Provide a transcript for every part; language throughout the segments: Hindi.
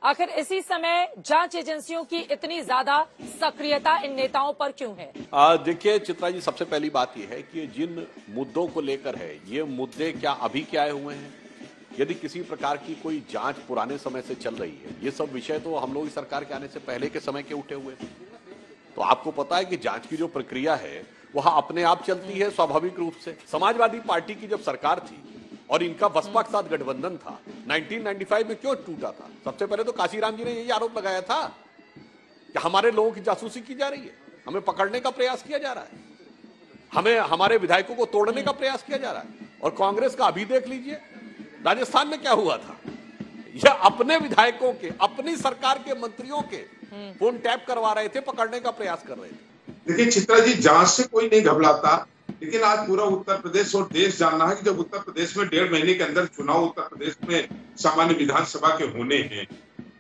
आखिर इसी समय जांच एजेंसियों की इतनी ज्यादा सक्रियता इन नेताओं पर क्यों है? देखिए चित्रा जी, सबसे पहली बात यह है कि जिन मुद्दों को लेकर है, ये मुद्दे क्या अभी के आए हुए हैं? यदि किसी प्रकार की कोई जांच पुराने समय से चल रही है, ये सब विषय तो हम लोग की सरकार के आने से पहले के समय के उठे हुए थे। तो आपको पता है कि जांच की जो प्रक्रिया है वह अपने आप चलती है स्वाभाविक रूप से। समाजवादी पार्टी की जब सरकार थी और इनका बसपा के साथ गठबंधन था, 1995 में क्यों टूटा था? सबसे पहले तो काशीराम जी ने यही आरोप लगाया था कि हमारे लोगों की जासूसी की जा रही है, हमें पकड़ने का प्रयास किया जा रहा है, हमें हमारे विधायकों को तोड़ने का प्रयास किया जा रहा है। और कांग्रेस का अभी देख लीजिए राजस्थान में क्या हुआ था। यह अपने विधायकों के, अपनी सरकार के मंत्रियों के फोन टैप करवा रहे थे, पकड़ने का प्रयास कर रहे थे। देखिए चित्रा जी, जांच से कोई नहीं घबराता, लेकिन आज पूरा उत्तर प्रदेश और देश जानना है कि जब उत्तर प्रदेश में 1.5 महीने के अंदर चुनाव उत्तर प्रदेश में सामान्य विधानसभा के होने हैं,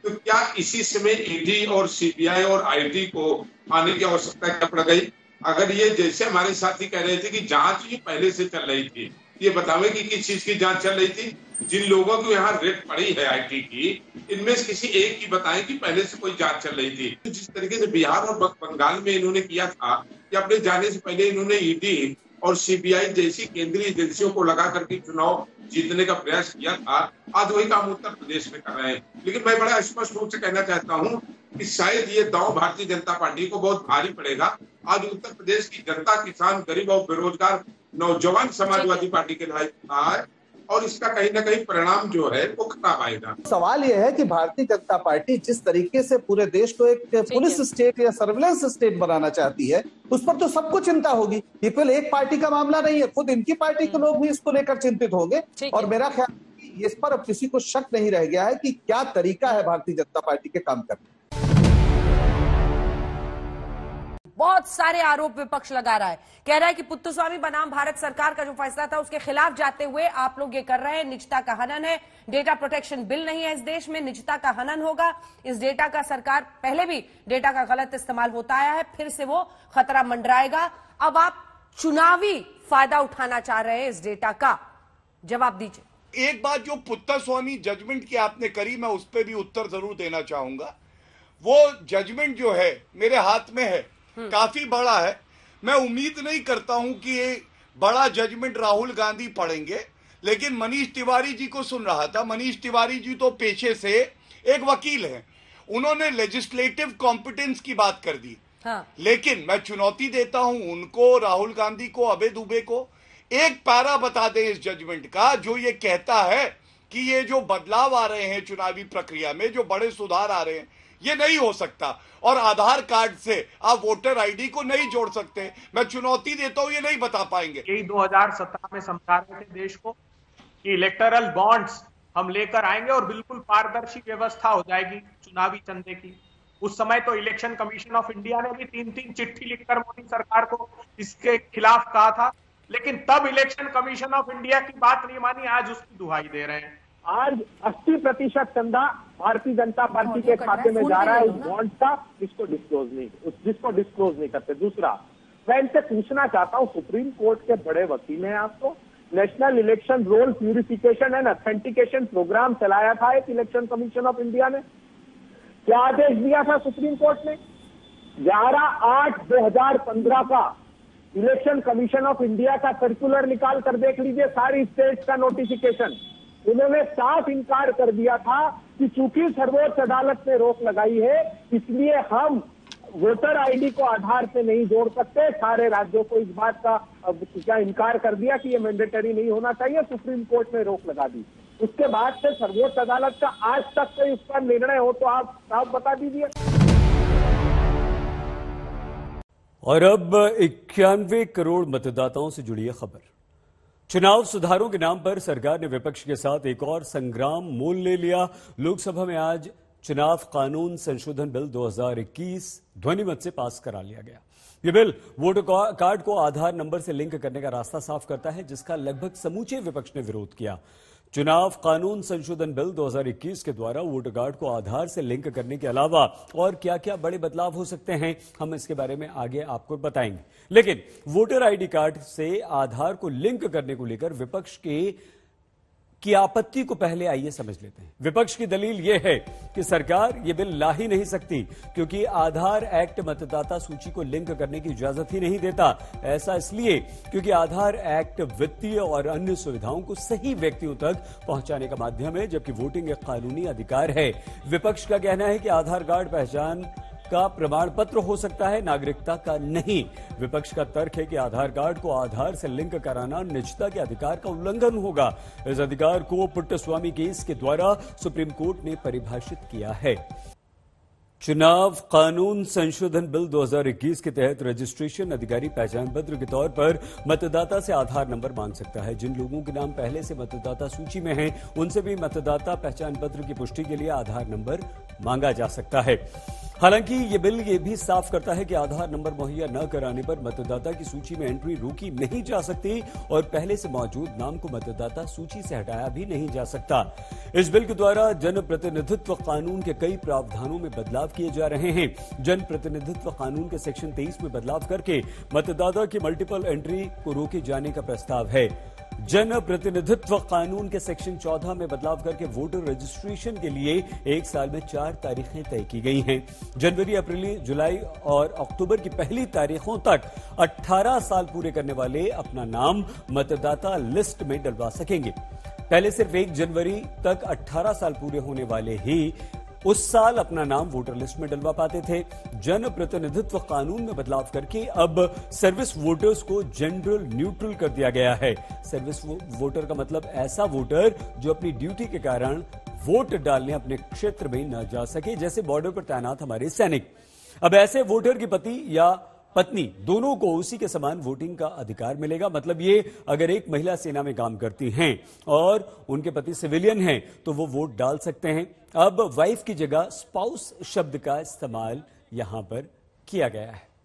तो क्या इसी समय ईडी और सीबीआई और आईटी को आने की आवश्यकता क्या पड़ गई? अगर ये जैसे हमारे साथी कह रहे थे कि जांच ही पहले से चल रही थी, ये बतावे कि किस चीज की जांच चल रही थी? जिन लोगों की यहाँ रेट पड़ी है आईटी की, इनमें से किसी एक की बताएं कि पहले से कोई जांच चल रही थी। जिस तरीके से बिहार और बंगाल में इन्होंने किया था कि अपने जाने से पहले इन्होंने ईडी और सीबीआई जैसी केंद्रीय एजेंसियों को लगा करके चुनाव जीतने का प्रयास किया था, आज वही काम उत्तर प्रदेश में कर रहे हैं। लेकिन मैं बड़ा स्पष्ट रूप से कहना चाहता हूँ कि शायद ये दांव भारतीय जनता पार्टी को बहुत भारी पड़ेगा। आज उत्तर प्रदेश की जनता, किसान, गरीब और बेरोजगार नौजवान समाजवादी पार्टी के है और इसका कहीं ना कहीं परिणाम जो है वो खराब आएगा। सवाल यह है कि भारतीय जनता पार्टी जिस तरीके से पूरे देश को एक पुलिस स्टेट या सर्विलेंस स्टेट बनाना चाहती है, उस पर तो सबको चिंता होगी। ये केवल एक पार्टी का मामला नहीं है, खुद इनकी पार्टी के लोग भी इसको लेकर चिंतित होंगे। और मेरा ख्याल इस पर अब किसी को शक नहीं रह गया है कि क्या तरीका है भारतीय जनता पार्टी के काम करने। बहुत सारे आरोप विपक्ष लगा रहा है, कह रहा है कि पुत्तस्वामी बनाम भारत सरकार का जो फैसला था उसके खिलाफ जाते हुए आप लोग ये कर रहे हैं, निजता का हनन है। डेटा प्रोटेक्शन बिल नहीं है इस देश में, निजता का हनन होगा। इस डेटा का सरकार पहले भी डेटा का गलत इस्तेमाल होता आया है, फिर से वो खतरा मंडराएगा। अब आप चुनावी फायदा उठाना चाह रहे हैं इस डेटा का, जवाब दीजिए। एक बात जो पुत्तस्वामी जजमेंट की आपने करी, मैं उस पर भी उत्तर जरूर देना चाहूंगा। वो जजमेंट जो है मेरे हाथ में है, काफी बड़ा है। मैं उम्मीद नहीं करता हूं कि ये बड़ा जजमेंट राहुल गांधी पढ़ेंगे, लेकिन मनीष तिवारी जी को सुन रहा था। मनीष तिवारी जी तो पेशे से एक वकील हैं, उन्होंने लेजिस्लेटिव कॉम्पिटेंस की बात कर दी। हाँ। लेकिन मैं चुनौती देता हूं उनको, राहुल गांधी को, अभय दुबे को, एक पैरा बता दें इस जजमेंट का जो ये कहता है कि ये जो बदलाव आ रहे हैं चुनावी प्रक्रिया में, जो बड़े सुधार आ रहे हैं, ये नहीं हो सकता। और आधार कार्ड से आप वोटर आईडी को नहीं जोड़ सकते। मैं चुनौती देता हूं, ये नहीं बता पाएंगे। यही 2017 में समझा रहे थे देश को कि इलेक्टोरल बॉन्ड्स हम लेकर आएंगे और बिल्कुल पारदर्शी व्यवस्था हो जाएगी चुनावी चंदे की। उस समय तो इलेक्शन कमीशन ऑफ इंडिया ने भी 3-3 चिट्ठी लिखकर मोदी सरकार को इसके खिलाफ कहा था, लेकिन तब इलेक्शन कमीशन ऑफ इंडिया की बात नहीं मानी, आज उसकी दुहाई दे रहे हैं। आज 80% चंदा भारतीय जनता पार्टी के खाते में जा रहा है उस बॉन्ड का, जिसको डिस्क्लोज नहीं करते। दूसरा, मैं इनसे पूछना चाहता हूं, सुप्रीम कोर्ट के बड़े वकील हैं आप, तो national election roll purification and authentication programme चलाया था एक इलेक्शन कमीशन ऑफ इंडिया ने। क्या आदेश दिया था सुप्रीम कोर्ट ने? 11/8/2015 का इलेक्शन कमीशन ऑफ इंडिया का सर्कुलर निकाल कर देख लीजिए, सारी स्टेट्स का नोटिफिकेशन। उन्होंने साफ इनकार कर दिया था कि चूंकि सर्वोच्च अदालत ने रोक लगाई है, इसलिए हम वोटर आईडी को आधार से नहीं जोड़ सकते। सारे राज्यों को इस बात का क्या इनकार कर दिया कि ये मैंडेटरी नहीं होना चाहिए, सुप्रीम कोर्ट ने रोक लगा दी। उसके बाद से सर्वोच्च अदालत का आज तक कोई इस पर निर्णय हो तो आप बता दीजिए। और अब 91 करोड़ मतदाताओं से जुड़ी है खबर। चुनाव सुधारों के नाम पर सरकार ने विपक्ष के साथ एक और संग्राम मोल ले लिया। लोकसभा में आज चुनाव कानून संशोधन बिल 2021 ध्वनिमत से पास करा लिया गया। यह बिल वोटर कार्ड को आधार नंबर से लिंक करने का रास्ता साफ करता है, जिसका लगभग समूचे विपक्ष ने विरोध किया। चुनाव कानून संशोधन बिल 2021 के द्वारा वोटर कार्ड को आधार से लिंक करने के अलावा और क्या क्या बड़े बदलाव हो सकते हैं, हम इसके बारे में आगे आपको बताएंगे। लेकिन वोटर आईडी कार्ड से आधार को लिंक करने को लेकर विपक्ष की आपत्ति को पहले आइए समझ लेते हैं। विपक्ष की दलील यह है कि सरकार ये बिल ला ही नहीं सकती क्योंकि आधार एक्ट मतदाता सूची को लिंक करने की इजाजत ही नहीं देता। ऐसा इसलिए क्योंकि आधार एक्ट वित्तीय और अन्य सुविधाओं को सही व्यक्तियों तक पहुंचाने का माध्यम है, जबकि वोटिंग एक कानूनी अधिकार है। विपक्ष का कहना है कि आधार कार्ड पहचान का प्रमाण पत्र हो सकता है, नागरिकता का नहीं। विपक्ष का तर्क है कि आधार कार्ड को आधार से लिंक कराना निजता के अधिकार का उल्लंघन होगा। इस अधिकार को पुट्टस्वामी केस के द्वारा सुप्रीम कोर्ट ने परिभाषित किया है। चुनाव कानून संशोधन बिल 2021 के तहत रजिस्ट्रेशन अधिकारी पहचान पत्र के तौर पर मतदाता से आधार नंबर मांग सकता है। जिन लोगों के नाम पहले से मतदाता सूची में हैं, उनसे भी मतदाता पहचान पत्र की पुष्टि के लिए आधार नंबर मांगा जा सकता है। हालांकि ये बिल ये भी साफ करता है कि आधार नंबर मुहैया न कराने पर मतदाता की सूची में एंट्री रोकी नहीं जा सकती और पहले से मौजूद नाम को मतदाता सूची से हटाया भी नहीं जा सकता। इस बिल के द्वारा जनप्रतिनिधित्व कानून के कई प्रावधानों में बदलाव किए जा रहे हैं। जनप्रतिनिधित्व कानून के सेक्शन 23 में बदलाव करके मतदाता की मल्टीपल एंट्री को रोके जाने का प्रस्ताव है। जन प्रतिनिधित्व कानून के सेक्शन 14 में बदलाव करके वोटर रजिस्ट्रेशन के लिए एक साल में 4 तारीखें तय की गई हैं। जनवरी, अप्रैल, जुलाई और अक्टूबर की पहली तारीखों तक 18 साल पूरे करने वाले अपना नाम मतदाता लिस्ट में डलवा सकेंगे। पहले सिर्फ 1 जनवरी तक 18 साल पूरे होने वाले ही उस साल अपना नाम वोटर लिस्ट में डलवा पाते थे। जन प्रतिनिधित्व कानून में बदलाव करके अब सर्विस वोटर्स को जेंडर न्यूट्रल कर दिया गया है। सर्विस वोटर का मतलब ऐसा वोटर जो अपनी ड्यूटी के कारण वोट डालने अपने क्षेत्र में न जा सके, जैसे बॉर्डर पर तैनात हमारे सैनिक। अब ऐसे वोटर की पति या पत्नी दोनों को उसी के समान वोटिंग का अधिकार मिलेगा। मतलब ये, अगर एक महिला सेना में काम करती हैं और उनके पति सिविलियन हैं तो वो वोट डाल सकते हैं। अब वाइफ की जगह स्पाउस शब्द का इस्तेमाल यहां पर किया गया है।